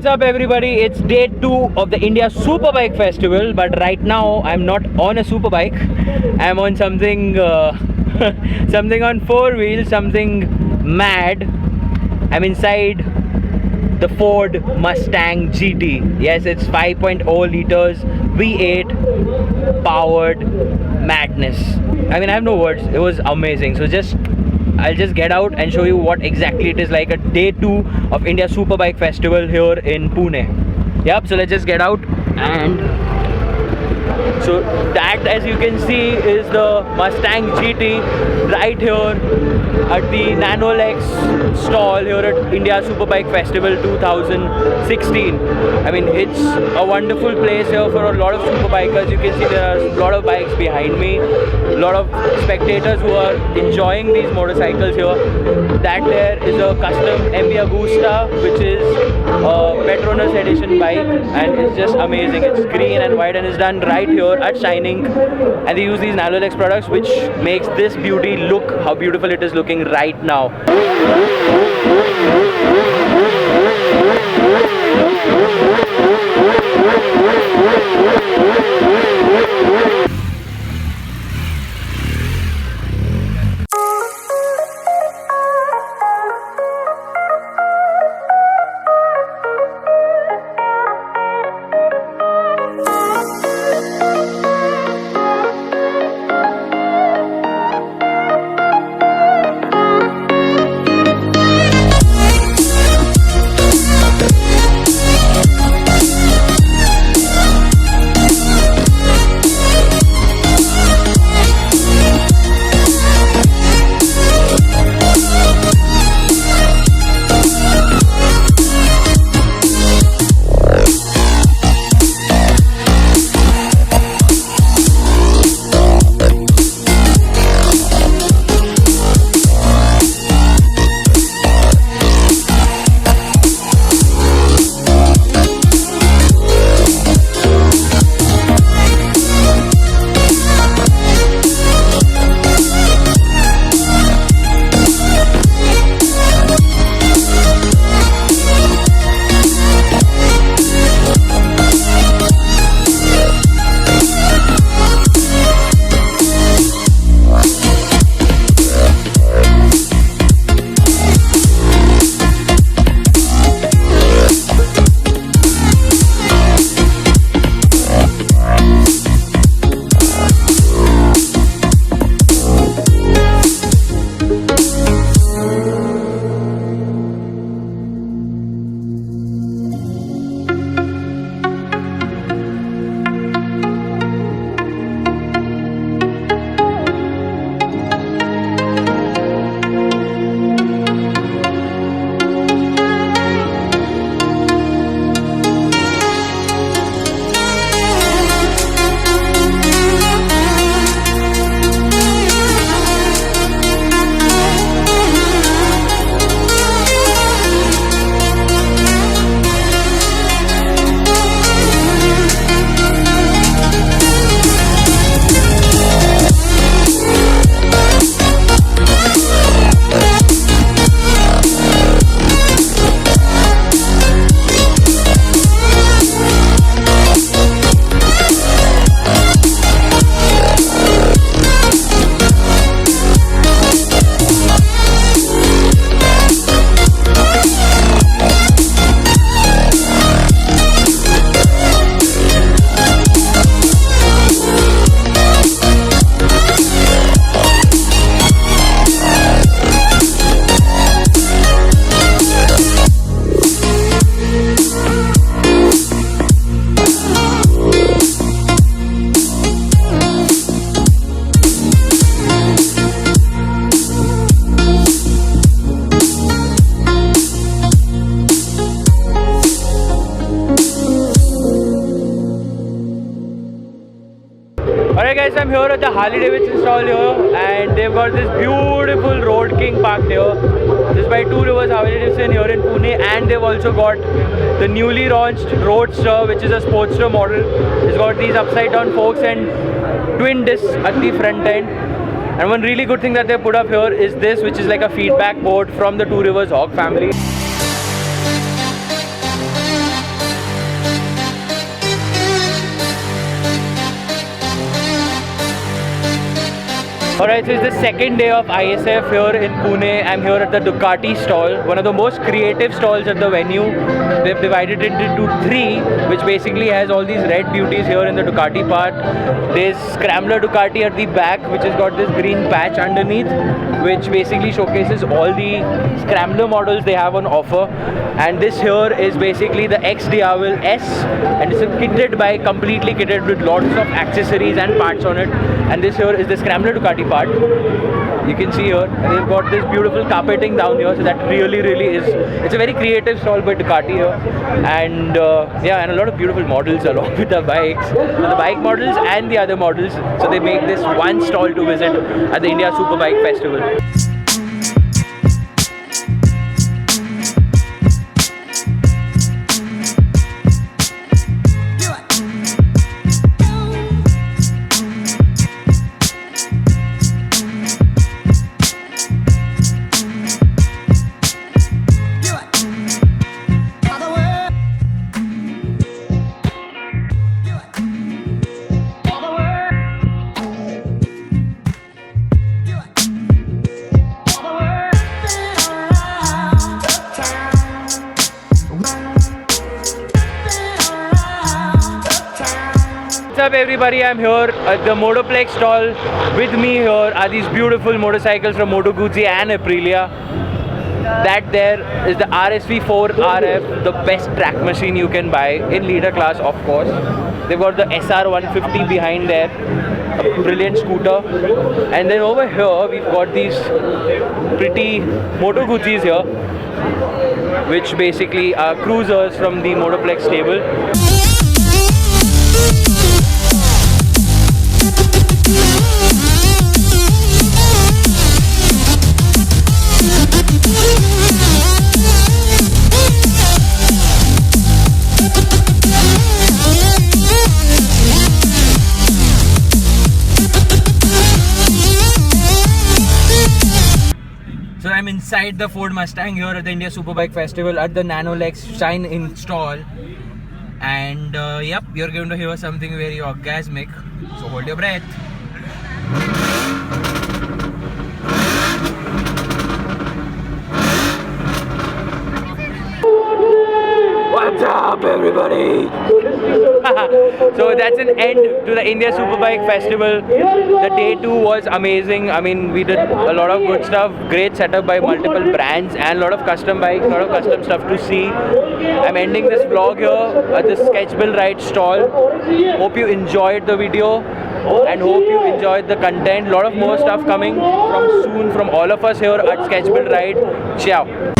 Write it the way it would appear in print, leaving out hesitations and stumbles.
up everybody? It's day 2 of the India Superbike Festival, but right now I'm not on a superbike. I'm on something something on 4 wheels, something mad. I'm inside the Ford Mustang GT. Yes, it's 5.0 liters V8 powered madness. I mean, I have no words. It was amazing. So I'll just get out and show you what exactly it is like at day 2 of India Superbike Festival here in Pune. Yep, so let's just get out. And so that, as you can see, is the Mustang GT right here at the Nanolex stall here at India Superbike Festival 2016. I mean, it's a wonderful place here for a lot of superbikers. You can see there are a lot of bikes behind me, a lot of spectators who are enjoying these motorcycles here. That there is a custom MV Agusta, which is a Petronas edition bike, and it's just amazing. It's green and white and it's done right here at Shining, and they use these Nanolex products, which makes this beauty look how beautiful it is looking right now. Alright guys, I'm here at the Harley Davidson stall here, and they've got this beautiful Road King parked here. This is by Two Rivers Harley Davidson here in Pune, and they've also got the newly launched Roadster, which is a Sportster model. It's got these upside down forks and twin discs at the front end. And one really good thing that they put up here is this, which is like a feedback board from the Two Rivers Hawk family. Alright, so it's the second day of ISF here in Pune. I'm here at the Ducati stall, one of the most creative stalls at the venue. They've divided it into three, which basically has all these red beauties here in the Ducati part. There's Scrambler Ducati at the back, which has got this green patch underneath, which basically showcases all the Scrambler models they have on offer. And this here is basically the X Diavel S, and it's completely kitted with lots of accessories and parts on it. And this here is the Scrambler Ducati part. You can see here, and they've got this beautiful carpeting down here, so that really is, it's a very creative stall by Ducati here. And yeah, and a lot of beautiful models along with the bikes, the bike models and the other models. So they make this one stall to visit at the India Superbike Festival. What's up everybody, I'm here at the Motoplex stall. With me here are these beautiful motorcycles from Moto Guzzi and Aprilia. That there is the RSV4 RF, the best track machine you can buy in leader class, of course. They've got the SR150 behind there, a brilliant scooter. And then over here we've got these pretty Moto Guzzis here, which basically are cruisers from the Motoplex stable. So I'm inside the Ford Mustang here at the India Superbike Festival at the Nanolex Shine In stall. And yep, you're going to hear something very orgasmic. So hold your breath. What's up everybody? So that's an end to the India Superbike Festival. The day 2 was amazing. I mean, we did a lot of good stuff, great setup by multiple brands and a lot of custom bikes, a lot of custom stuff to see. I'm ending this vlog here at the Sketchbill Ride stall. Hope you enjoyed the video and hope you enjoyed the content. A lot of more stuff coming from soon from all of us here at Sketchbill Ride. Ciao.